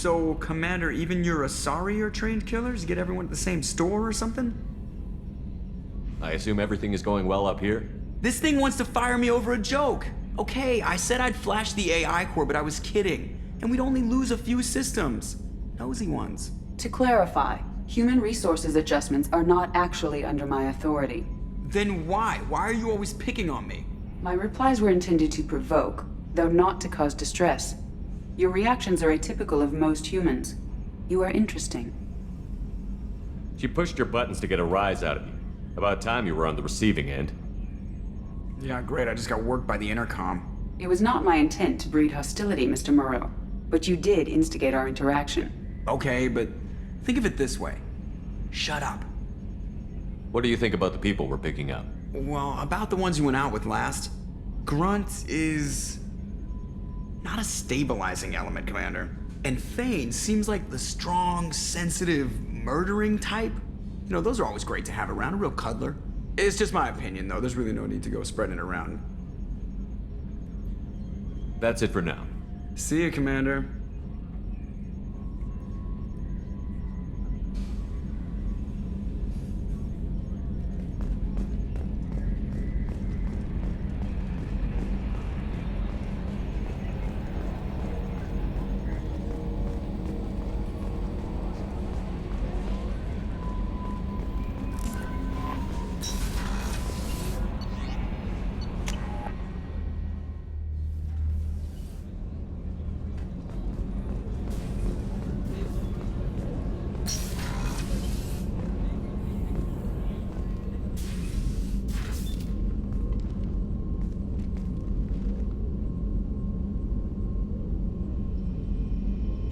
So, Commander, even your Asari are trained killers? Get everyone at the same store or something? I assume everything is going well up here? This thing wants to fire me over a joke. Okay, I said I'd flash the AI core, but I was kidding. And we'd only lose a few systems. Nosy ones. To clarify, human resources adjustments are not actually under my authority. Then why? Why are you always picking on me? My replies were intended to provoke, though not to cause distress. Your reactions are atypical of most humans. You are interesting. She pushed your buttons to get a rise out of you. About time you were on the receiving end. Yeah, great. I just got worked by the intercom. It was not my intent to breed hostility, Mr. Moreau, but you did instigate our interaction. Okay, but think of it this way. Shut up. What do you think about the people we're picking up? Well, about the ones you went out with last. Grunt is not a stabilizing element, Commander. And Thane seems like the strong, sensitive, murdering type. You know, those are always great to have around, a real cuddler. It's just my opinion, though. There's really no need to go spreading it around. That's it for now. See you, Commander.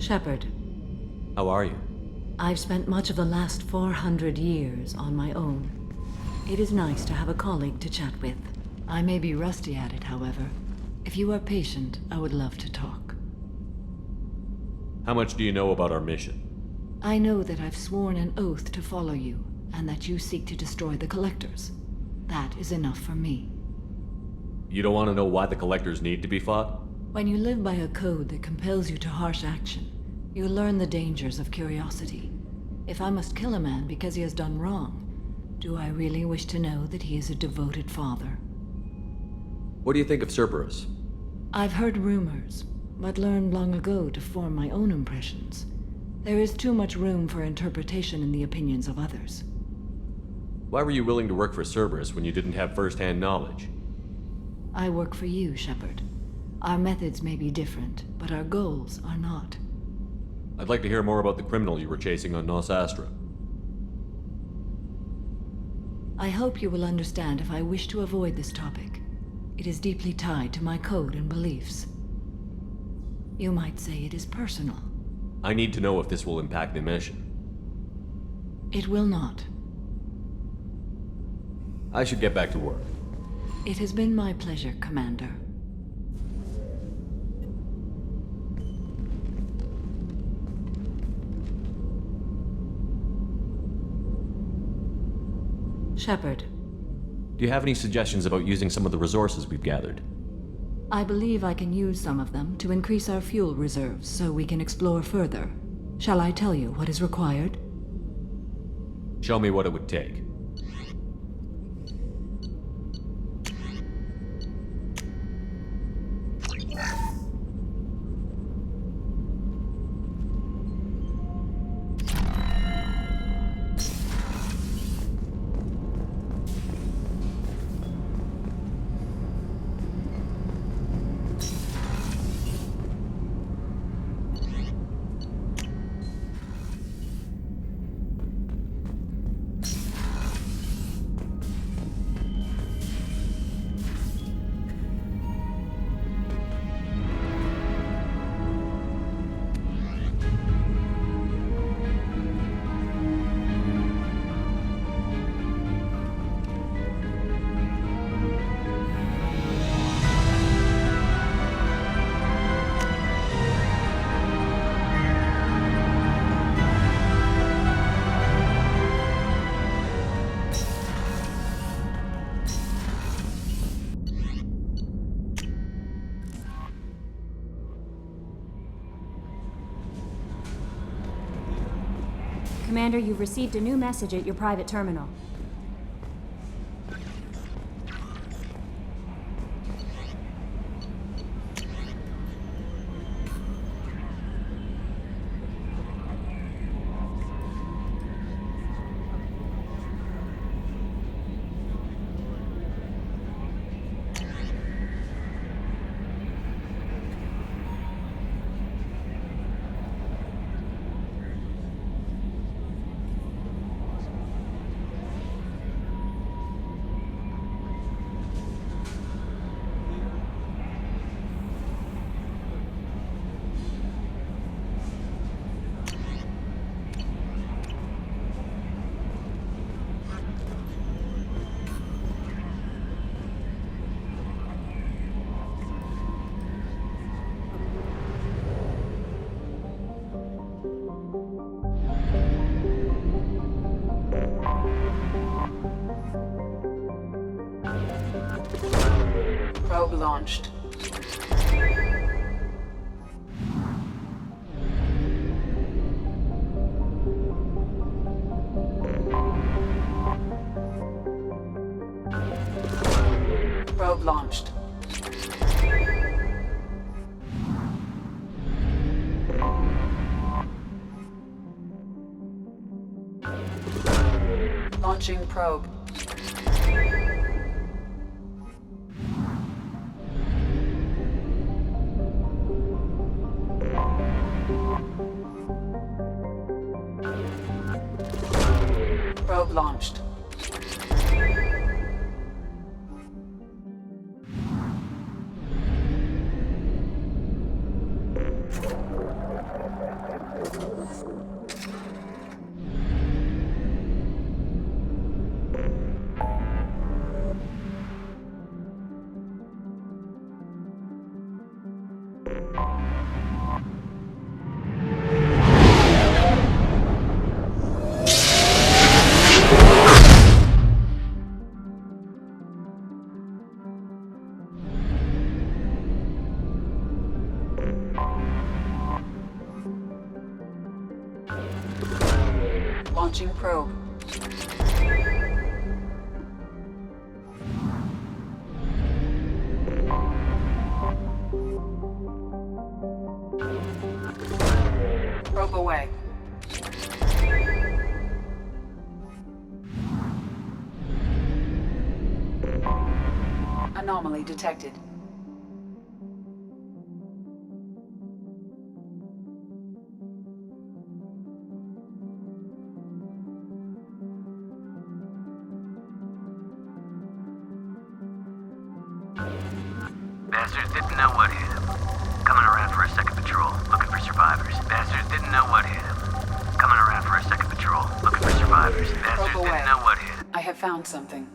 Shepard, How are you? I've spent much of the last 400 years on my own. It is nice to have a colleague to chat with. I may be rusty at it, however. If you are patient, I would love to talk. How much do you know about our mission? I know that I've sworn an oath to follow you, and that you seek to destroy the Collectors. That is enough for me. You don't want to know why the Collectors need to be fought? When you live by a code that compels you to harsh action, you learn the dangers of curiosity. If I must kill a man because he has done wrong, do I really wish to know that he is a devoted father? What do you think of Cerberus? I've heard rumors, but learned long ago to form my own impressions. There is too much room for interpretation in the opinions of others. Why were you willing to work for Cerberus when you didn't have first-hand knowledge? I work for you, Shepard. Our methods may be different, but our goals are not. I'd like to hear more about the criminal you were chasing on Nos Astra. I hope you will understand if I wish to avoid this topic. It is deeply tied to my code and beliefs. You might say it is personal. I need to know if this will impact the mission. It will not. I should get back to work. It has been my pleasure, Commander. Shepard, Do you have any suggestions about using some of the resources we've gathered? I believe I can use some of them to increase our fuel reserves so we can explore further. Shall I tell you what is required? Show me what it would take. Commander, you've received a new message at your private terminal. Probe launched. Probe launched. Launching probe. Probe launched. Launching probe. Probe away. Anomaly detected. Bastards didn't know what hit him. Coming around for a second patrol, looking for survivors. Bastards didn't know what hit him. Coming around for a second patrol, looking for survivors. Bastards Probe away. didn't know what hit him. I have found something.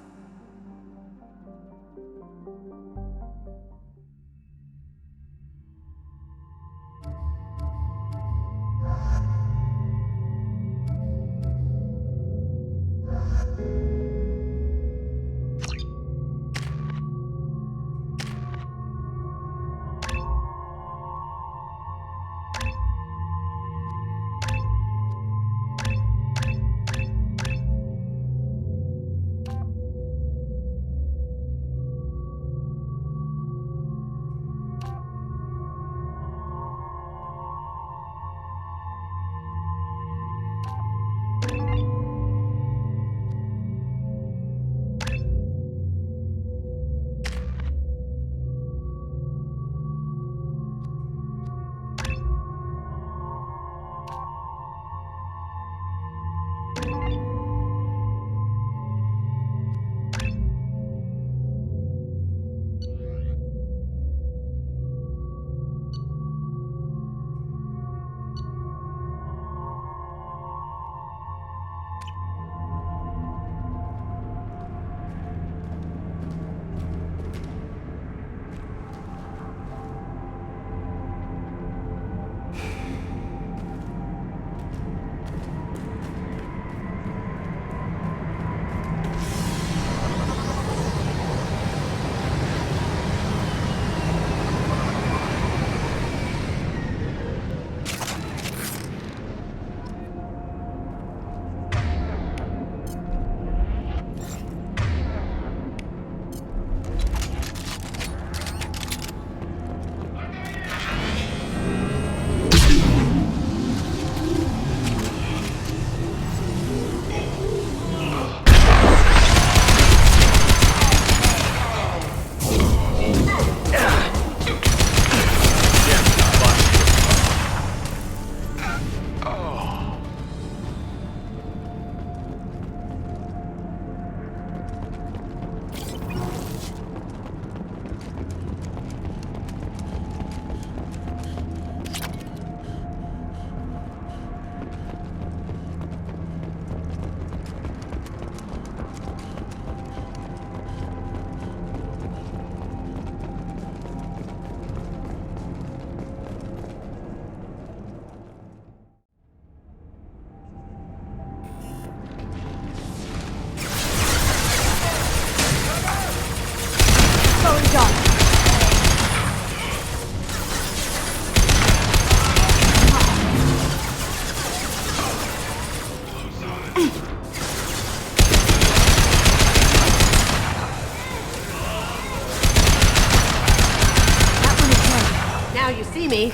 Now you see me.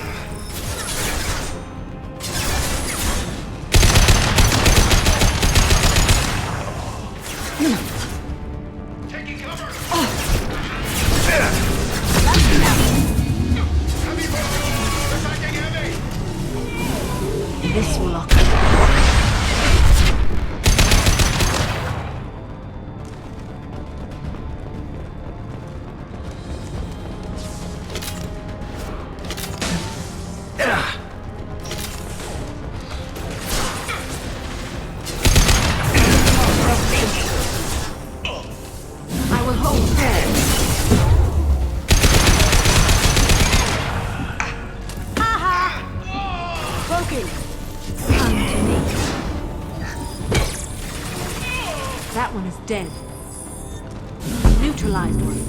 Taking cover! Attacking heavy! This will lock. That one is dead. Neutralized one.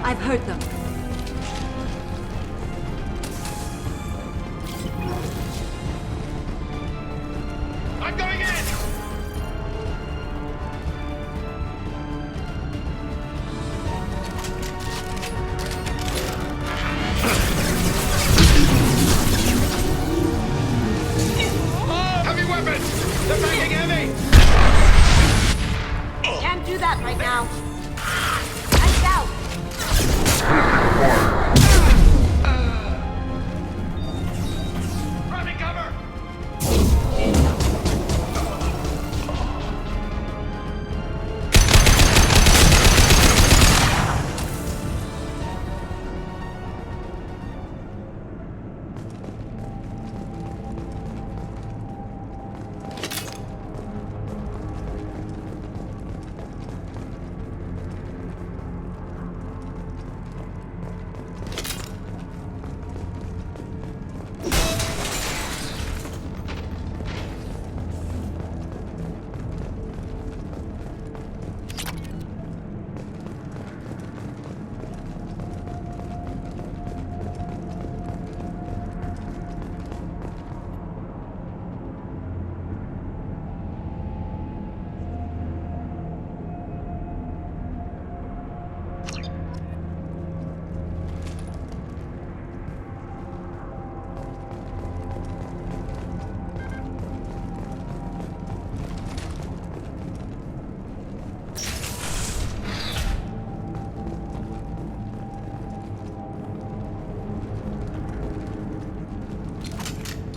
I've hurt them. I'm going in! Heavy weapons! They're banging heavy! Can't do that right now. I'm out. Grabbing cover!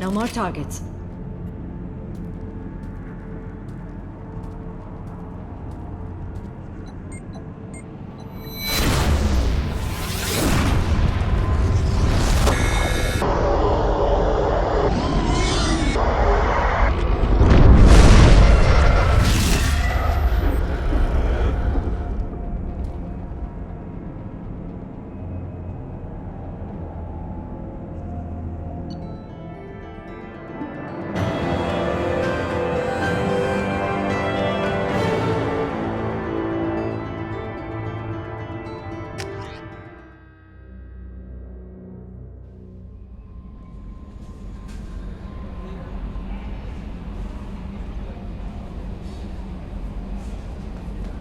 No more targets.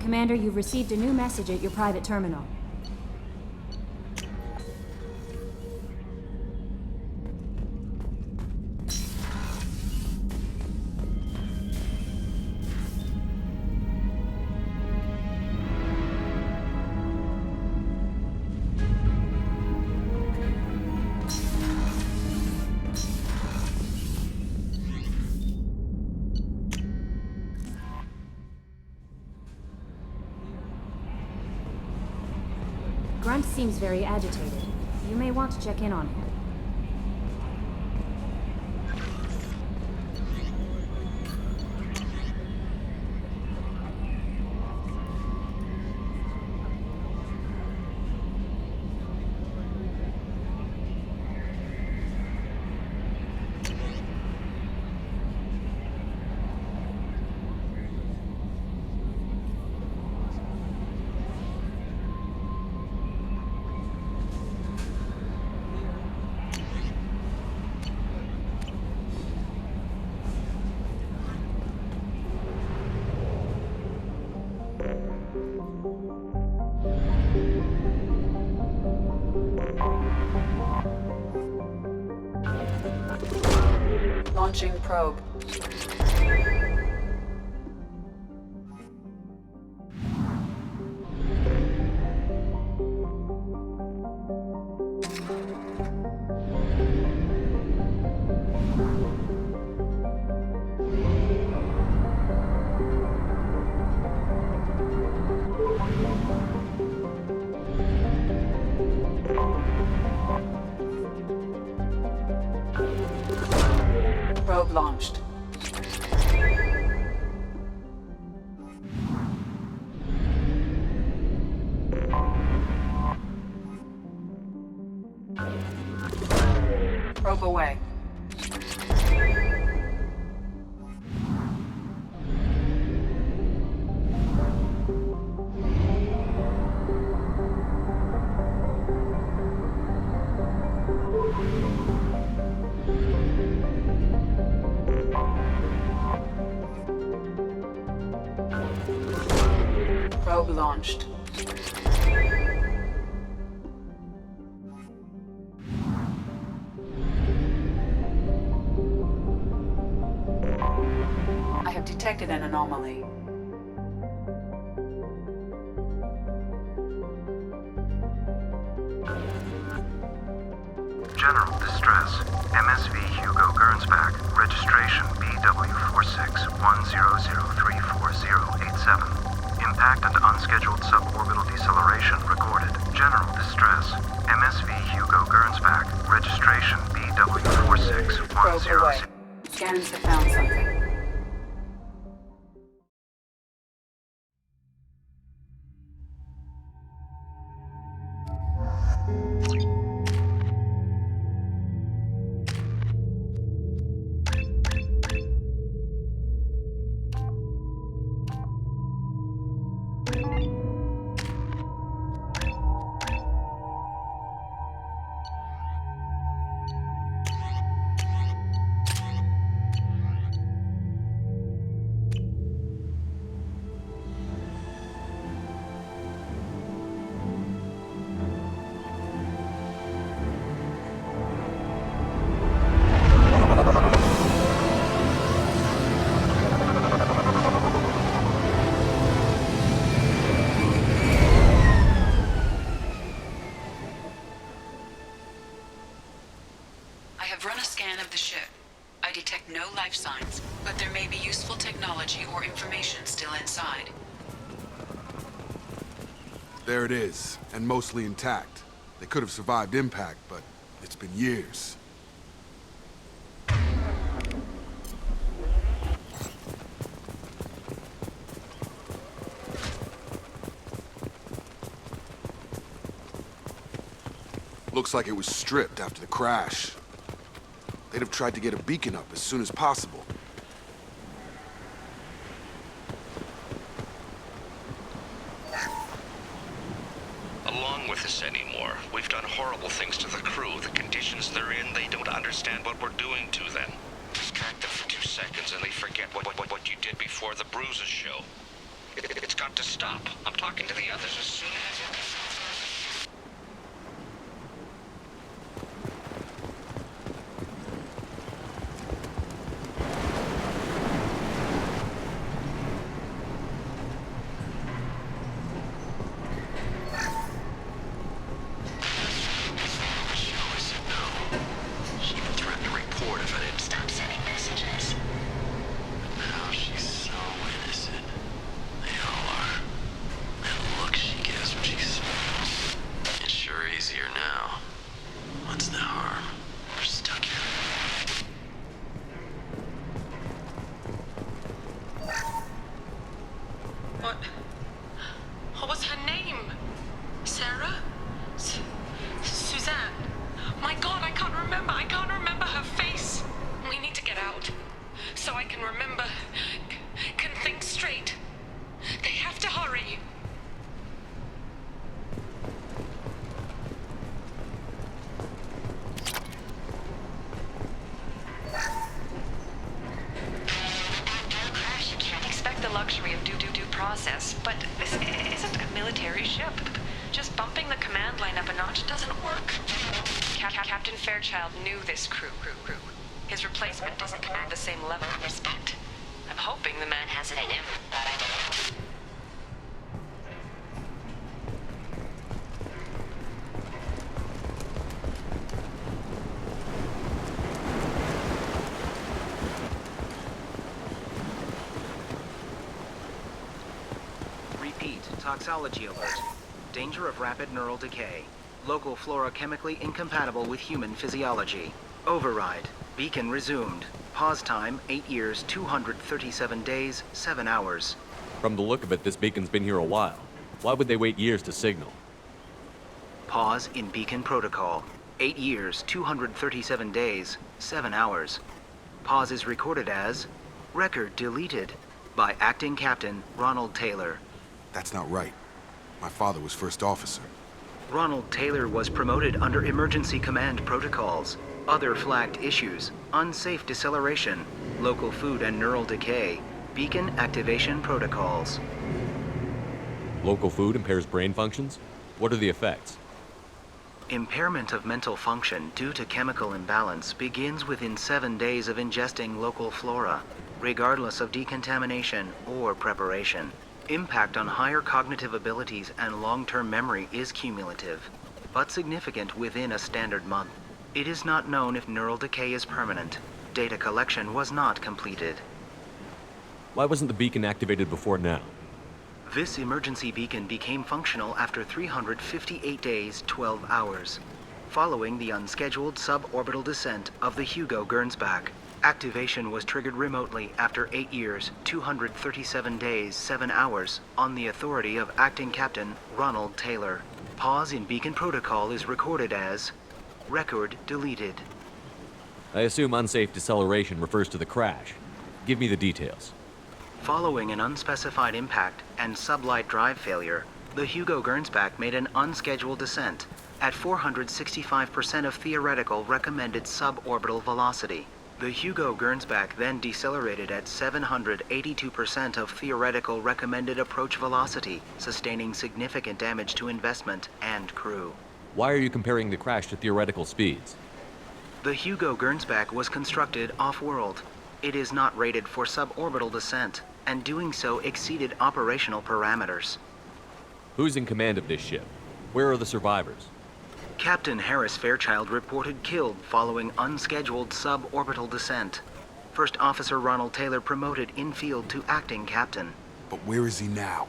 Commander, you've received a new message at your private terminal. Grunt seems very agitated. You may want to check in on him. Launching probe. Probe launched. Probe away. Probe launched. I have detected an anomaly. General distress. MSV Hugo Gernsback. Registration BW4610034087. Impact and unscheduled suborbital deceleration recorded. General distress. MSV Hugo Gernsback. Registration Probe BW4610. away. Scanners have found something. useful technology or information still inside. There it is, and mostly intact. They could have survived impact, but it's been years. Looks like it was stripped after the crash. They'd have tried to get a beacon up as soon as possible. Along with this anymore. We've done horrible things to the crew. The conditions they're in, they don't understand what we're doing to them. Distract them for 2 seconds and they forget what you did before the bruises show. It's got to stop. I'm talking to the others as soon as... But this isn't a military ship. Just bumping the command line up a notch doesn't work. Captain Fairchild knew this crew. His replacement doesn't command the same level of respect. I'm hoping the man has it in him. Toxology alert. Danger of rapid neural decay. Local flora chemically incompatible with human physiology. Override. Beacon resumed. Pause time 8 years, 237 days, 7 hours. From the look of it, this beacon's been here a while. Why would they wait years to signal? Pause in beacon protocol. 8 years, 237 days, 7 hours. Pause is recorded as record deleted by Acting Captain Ronald Taylor. That's not right. My father was first officer. Ronald Taylor was promoted under emergency command protocols. Other flagged issues: unsafe deceleration, local food and neural decay, beacon activation protocols. Local food impairs brain functions? What are the effects? Impairment of mental function due to chemical imbalance begins within 7 days of ingesting local flora, regardless of decontamination or preparation. Impact on higher cognitive abilities and long-term memory is cumulative, but significant within a standard month. It is not known if neural decay is permanent. Data collection was not completed. Why wasn't the beacon activated before now? This emergency beacon became functional after 358 days, 12 hours, following the unscheduled suborbital descent of the Hugo Gernsback. Activation was triggered remotely after 8 years, 237 days, 7 hours, on the authority of Acting Captain Ronald Taylor. Pause in beacon protocol is recorded as record deleted. I assume unsafe deceleration refers to the crash. Give me the details. Following an unspecified impact and sublight drive failure, the Hugo Gernsback made an unscheduled descent at 465% of theoretical recommended suborbital velocity. The Hugo Gernsback then decelerated at 782% of theoretical recommended approach velocity, sustaining significant damage to investment and crew. Why are you comparing the crash to theoretical speeds? The Hugo Gernsback was constructed off-world. It is not rated for suborbital descent, and doing so exceeded operational parameters. Who's in command of this ship? Where are the survivors? Captain Harris Fairchild reported killed following unscheduled suborbital descent. First Officer Ronald Taylor promoted in-field to acting captain. But where is he now?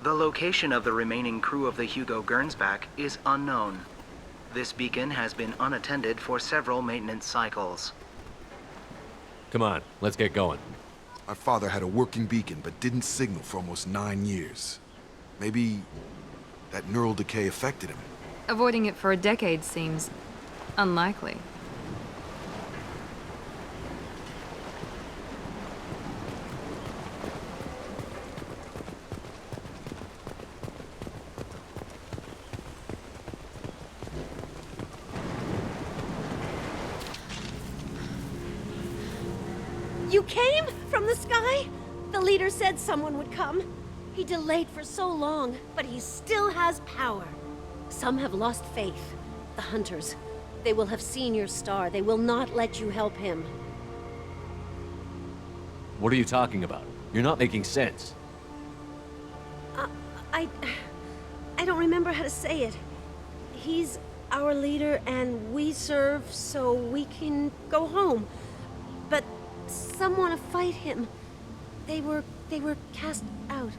The location of the remaining crew of the Hugo Gernsback is unknown. This beacon has been unattended for several maintenance cycles. Come on, let's get going. My father had a working beacon, but didn't signal for almost 9 years. Maybe that neural decay affected him. Avoiding it for a decade seems unlikely. You came from the sky? The leader said someone would come. He delayed for so long, but he still has power. Some have lost faith. The hunters. They will have seen your star. They will not let you help him. What are you talking about? You're not making sense. I don't remember how to say it. He's our leader and we serve so we can go home. But some want to fight him. They were cast out.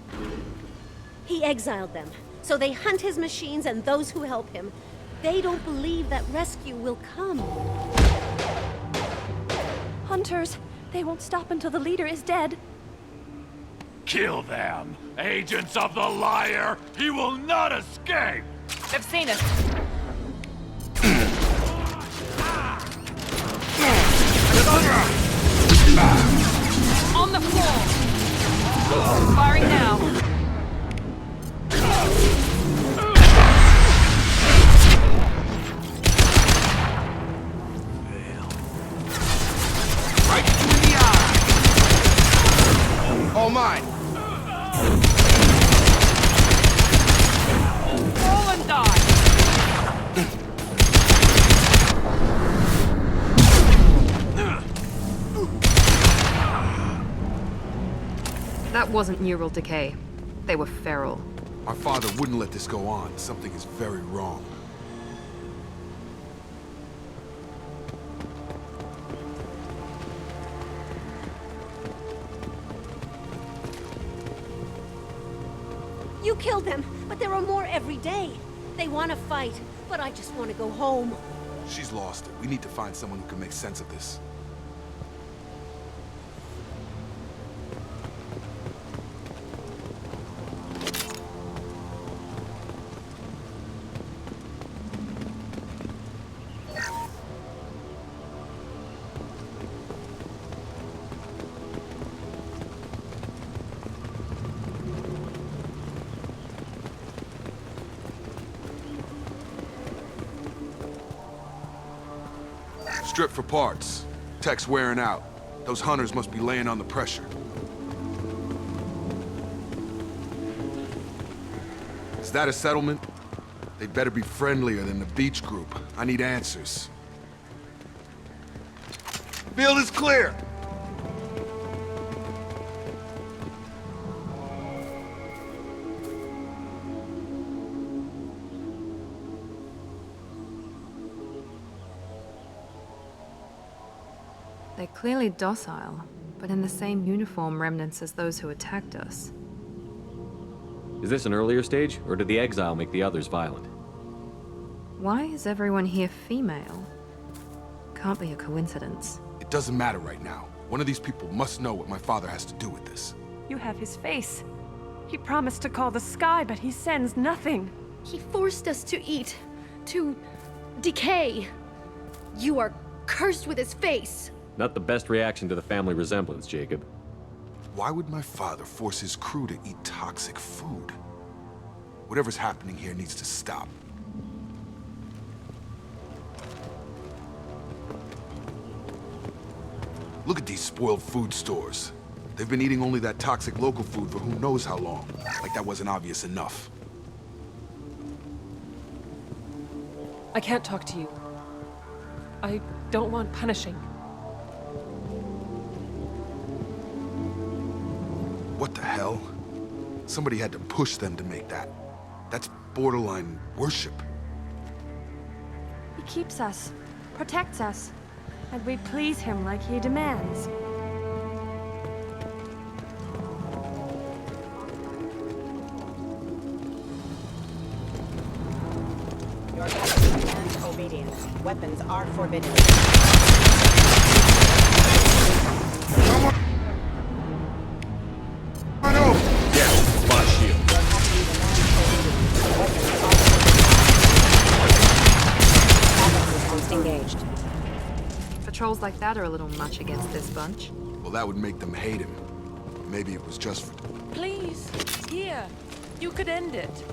He exiled them, so they hunt his machines and those who help him. They don't believe that rescue will come. Hunters, they won't stop until the leader is dead. Kill them! Agents of the liar! He will not escape! They've seen us. On the floor! Firing now. Right in the eye! All mine! Roll and die! That wasn't neural decay. They were feral. My father wouldn't let this go on. Something is very wrong. You killed them, but there are more every day. They want to fight, but I just want to go home. She's lost it. We need to find someone who can make sense of this. Strip for parts. Tech's wearing out. Those hunters must be laying on the pressure. Is that a settlement? They'd better be friendlier than the beach group. I need answers. Field is clear! They're clearly docile, but in the same uniform remnants as those who attacked us. Is this an earlier stage, or did the exile make the others violent? Why is everyone here female? Can't be a coincidence. It doesn't matter right now. One of these people must know what my father has to do with this. You have his face. He promised to call the sky, but he sends nothing. He forced us to eat, to decay. You are cursed with his face. Not the best reaction to the family resemblance, Jacob. Why would my father force his crew to eat toxic food? Whatever's happening here needs to stop. Look at these spoiled food stores. They've been eating only that toxic local food for who knows how long. Like that wasn't obvious enough. I can't talk to you. I don't want punishing. What the hell? Somebody had to push them to make that. That's borderline worship. He keeps us, protects us, and we please him like he demands. ingredients. Weapons are forbidden. Yeah, my shield. Engaged. Patrols like that are a little much against this bunch. Well, that would make them hate him. Maybe it was just for... Please, here. You could end it.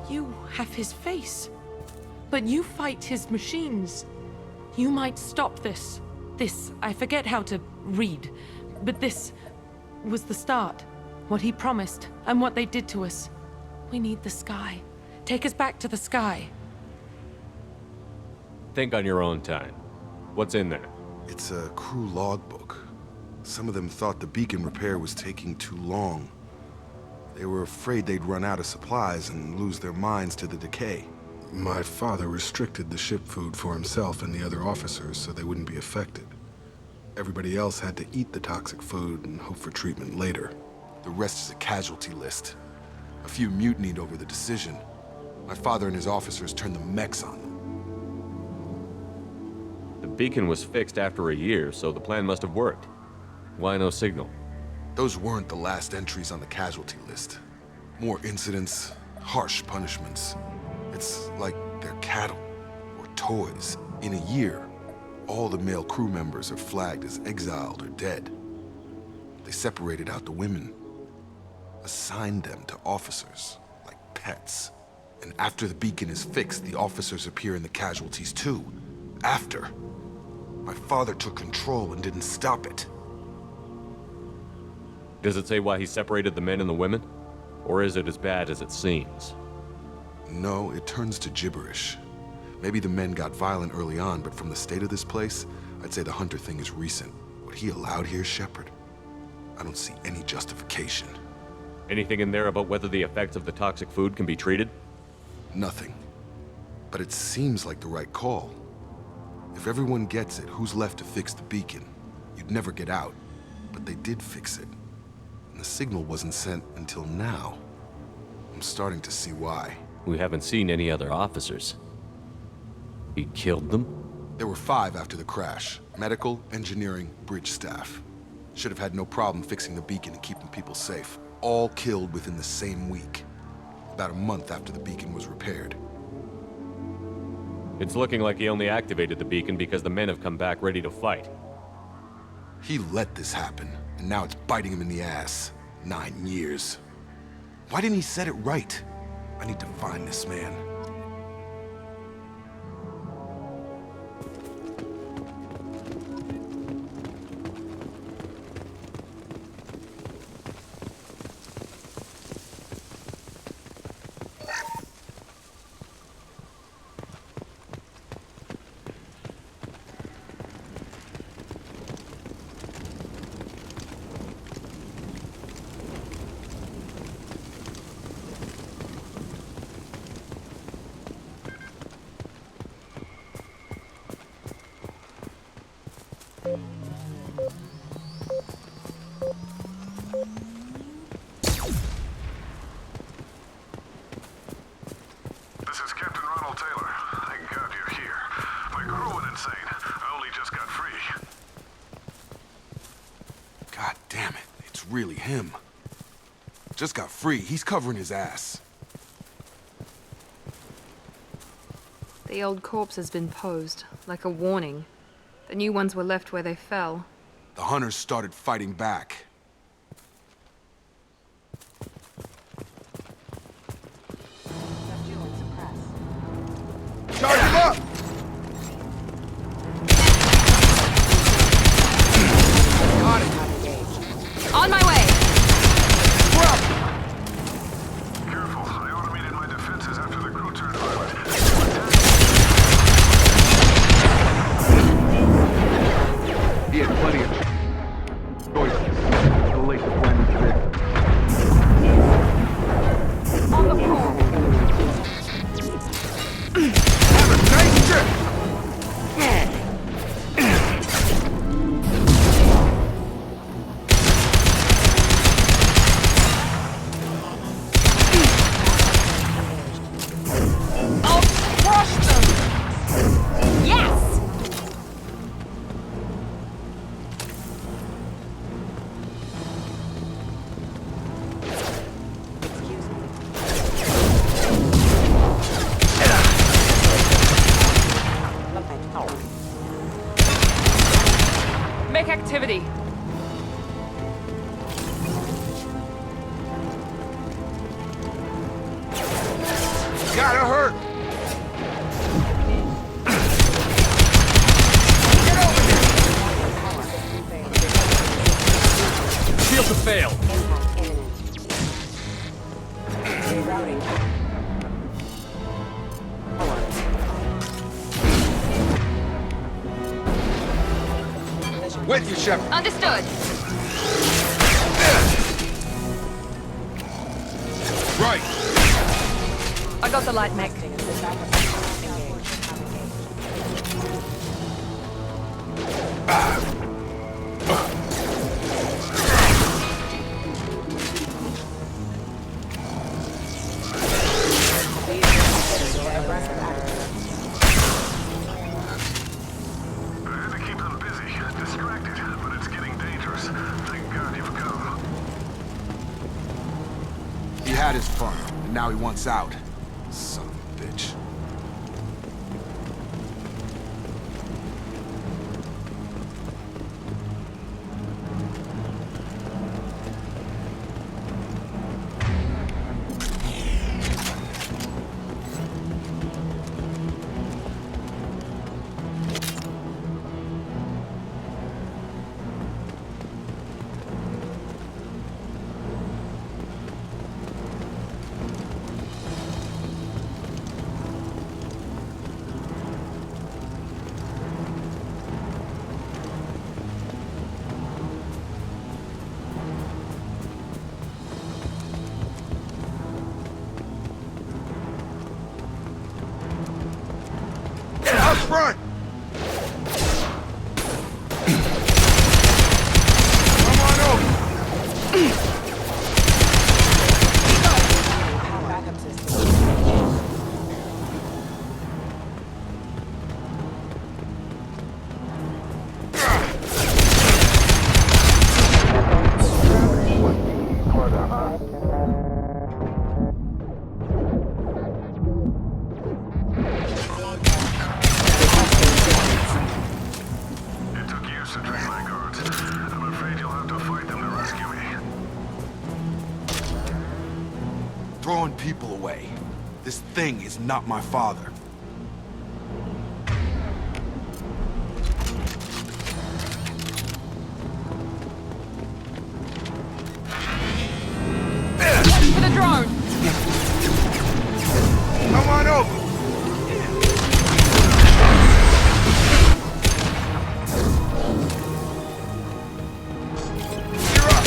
You have his face. But you fight his machines. You might stop this. This, I forget how to read. But this was the start. What he promised, and what they did to us. We need the sky. Take us back to the sky. Think on your own time. What's in there? It's a crew logbook. Some of them thought the beacon repair was taking too long. They were afraid they'd run out of supplies and lose their minds to the decay. My father restricted the ship food for himself and the other officers so they wouldn't be affected. Everybody else had to eat the toxic food and hope for treatment later. The rest is a casualty list. A few mutinied over the decision. My father and his officers turned the mechs on them. The beacon was fixed after a year, so the plan must have worked. Why no signal? Those weren't the last entries on the casualty list. More incidents, harsh punishments. It's like they're cattle or toys. In a year, all the male crew members are flagged as exiled or dead. They separated out the women, assigned them to officers, like pets. And after the beacon is fixed, the officers appear in the casualties too. After. My father took control and didn't stop it. Does it say why he separated the men and the women? Or is it as bad as it seems? No, it turns to gibberish. Maybe the men got violent early on, but from the state of this place, I'd say the Hunter thing is recent. What he allowed here, Shepard, I don't see any justification. Anything in there about whether the effects of the toxic food can be treated? Nothing. But it seems like the right call. If everyone gets it, who's left to fix the beacon? You'd never get out. But they did fix it. And the signal wasn't sent until now. I'm starting to see why. We haven't seen any other officers. He killed them? There were 5 after the crash. Medical, engineering, bridge staff. Should have had no problem fixing the beacon and keeping people safe. All killed within the same week. About a month after the beacon was repaired. It's looking like he only activated the beacon because the men have come back ready to fight. He let this happen, and now it's biting him in the ass. 9 years. Why didn't he set it right? I need to find this man. This is Captain Ronald Taylor. Thank God you're here. My crew went insane. I only just got free. God damn it, it's really him. Just got free. He's covering his ass. The old corpse has been posed, like a warning. The new ones were left where they fell. The hunters started fighting back. Charge him up! Got it. On my way! Careful. I automated my defenses after the crew turned violent. He had plenty of choices. gravity. Gotta hurt! Shield to fail. Rerouting. With you, Shepard. Understood. Right. I got the light mech. He had his fun, and now he wants out. Son of a bitch. Up front! Come on over! Backup system. It took years to train Vanguards. I'm afraid you'll have to fight them to rescue me. Throwing people away. This thing is not my father. For the drone. Come on over! You're up!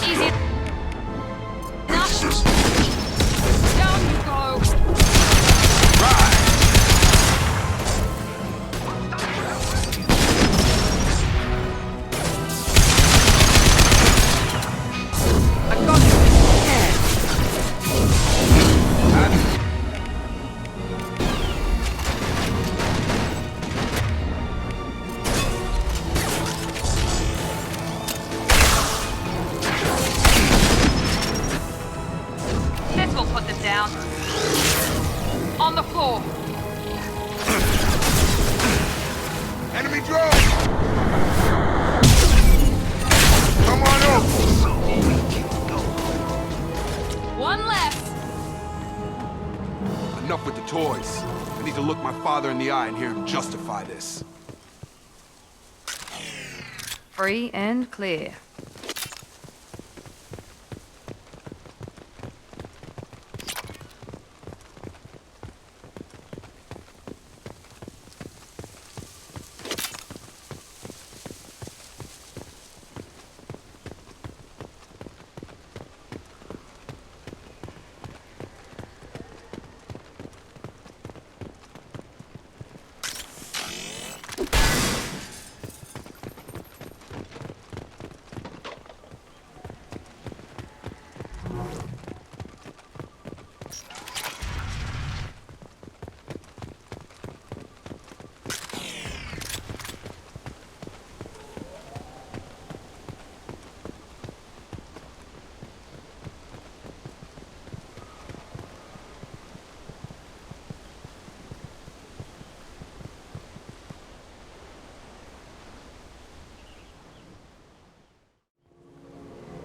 Easy. Enough. Down you go. I got This will put them down. On the floor. Enemy drone! Come on over! One less. Enough with the toys. I need to look my father in the eye and hear him justify this. Free and clear.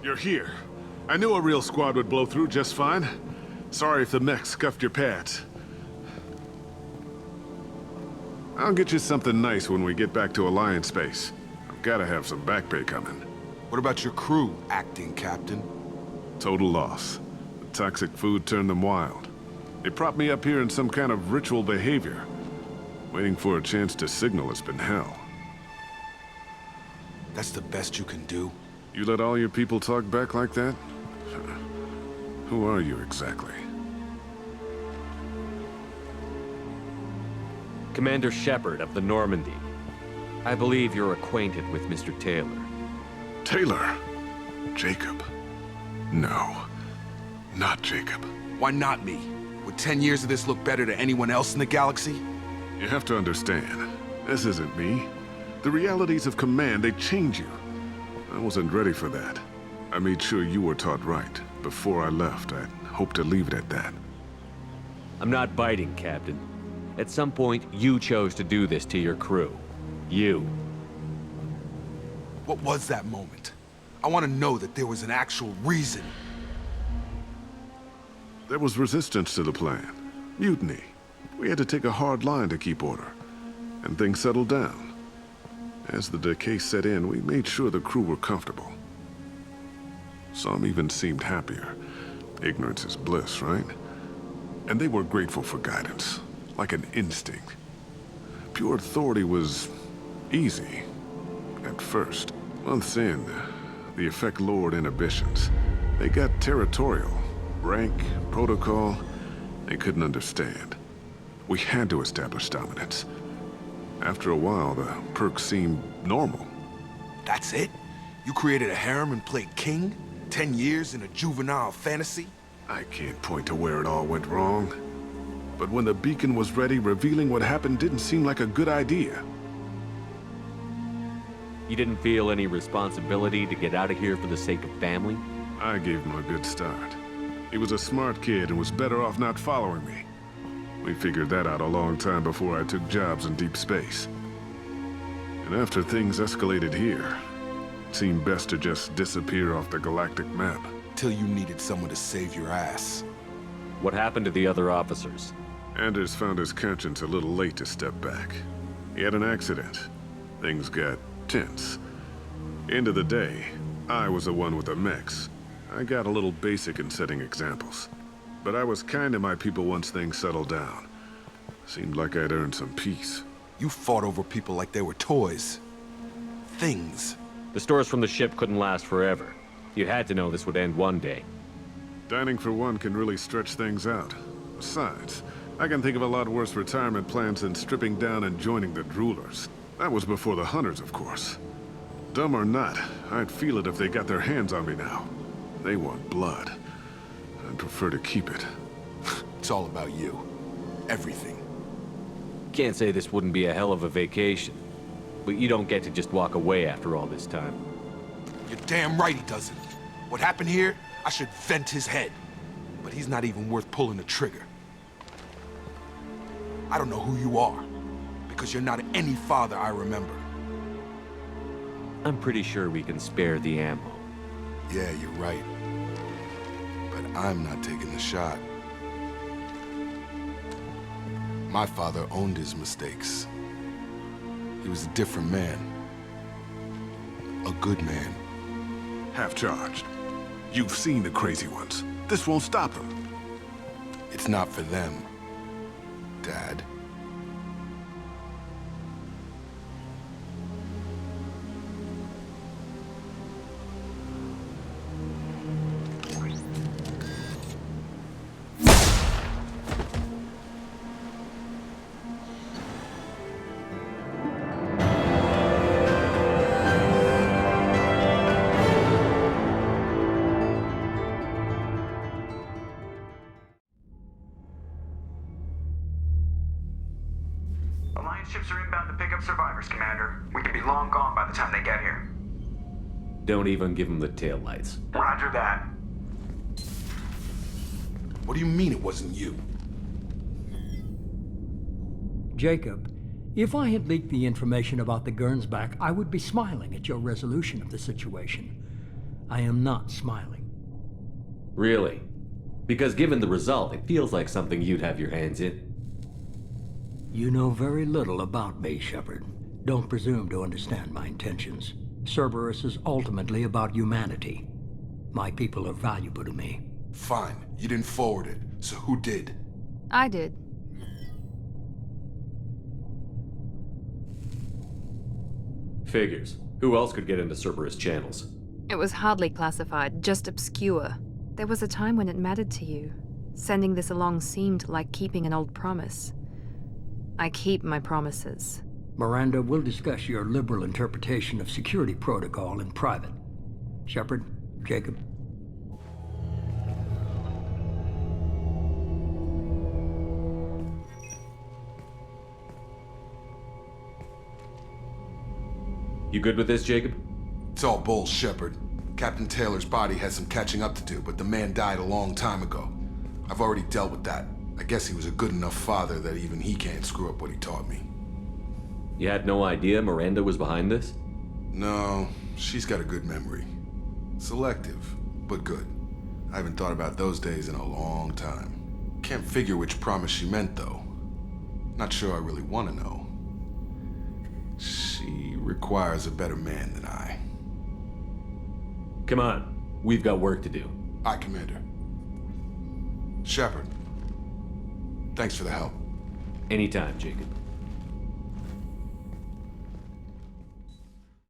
You're here. I knew a real squad would blow through just fine. Sorry if the mech scuffed your pads. I'll get you something nice when we get back to Alliance base. I've gotta have some back pay coming. What about your crew, acting captain? Total loss. The toxic food turned them wild. They propped me up here in some kind of ritual behavior. Waiting for a chance to signal has been hell. That's the best you can do? You let all your people talk back like that? Who are you exactly? Commander Shepard of the Normandy. I believe you're acquainted with Mr. Taylor. Taylor? Jacob? No. Not Jacob. Why not me? Would 10 years of this look better to anyone else in the galaxy? You have to understand, this isn't me. The realities of command, they change you. I wasn't ready for that. I made sure you were taught right. Before I left, I hoped to leave it at that. I'm not biting, Captain. At some point, you chose to do this to your crew. You. What was that moment? I want to know that there was an actual reason. There was resistance to the plan. Mutiny. We had to take a hard line to keep order. And things settled down. As the decay set in, we made sure the crew were comfortable. Some even seemed happier. Ignorance is bliss, right? And they were grateful for guidance. Like an instinct. Pure authority was easy. At first. Months in, the effect lowered inhibitions. They got territorial. Rank, protocol, they couldn't understand. We had to establish dominance. After a while, the perks seemed normal. That's it? You created a harem and played king? 10 years in a juvenile fantasy? I can't point to where it all went wrong. But when the beacon was ready, revealing what happened didn't seem like a good idea. You didn't feel any responsibility to get out of here for the sake of family? I gave him a good start. He was a smart kid and was better off not following me. We figured that out a long time before I took jobs in deep space. And after things escalated here, it seemed best to just disappear off the galactic map. Till you needed someone to save your ass. What happened to the other officers? Anders found his conscience a little late to step back. He had an accident. Things got tense. End of the day, I was the one with the mechs. I got a little basic in setting examples. But I was kind to my people once things settled down. Seemed like I'd earned some peace. You fought over people like they were toys. Things. The stores from the ship couldn't last forever. You had to know this would end one day. Dining for one can really stretch things out. Besides, I can think of a lot worse retirement plans than stripping down and joining the Droolers. That was before the Hunters, of course. Dumb or not, I'd feel it if they got their hands on me now. They want blood. I'd prefer to keep it. It's all about you. Everything. Can't say this wouldn't be a hell of a vacation. But you don't get to just walk away after all this time. You're damn right he doesn't. What happened here, I should vent his head. But he's not even worth pulling the trigger. I don't know who you are, because you're not any father I remember. I'm pretty sure we can spare the ammo. Yeah, you're right. But I'm not taking the shot. My father owned his mistakes. He was a different man. A good man. Half-charged. You've seen the crazy ones. This won't stop them. It's not for them, Dad. Ships are inbound to pick up survivors, Commander. We could be long gone by the time they get here. Don't even give them the taillights. Roger that. What do you mean it wasn't you? Jacob, if I had leaked the information about the Gernsback, I would be smiling at your resolution of the situation. I am not smiling. Really? Because given the result, it feels like something you'd have your hands in. You know very little about me, Shepard. Don't presume to understand my intentions. Cerberus is ultimately about humanity. My people are valuable to me. Fine. You didn't forward it, so who did? I did. Figures. Who else could get into Cerberus channels? It was hardly classified, just obscure. There was a time when it mattered to you. Sending this along seemed like keeping an old promise. I keep my promises. Miranda, we'll discuss your liberal interpretation of security protocol in private. Shepard, Jacob. You good with this, Jacob? It's all bull, Shepard. Captain Taylor's body has some catching up to do, but the man died a long time ago. I've already dealt with that. I guess he was a good enough father that even he can't screw up what he taught me. You had no idea Miranda was behind this? No, she's got a good memory. Selective, but good. I haven't thought about those days in a long time. Can't figure which promise she meant, though. Not sure I really want to know. She requires a better man than I. Come on, we've got work to do. Aye, Commander. Shepard, thanks for the help. Anytime, Jacob.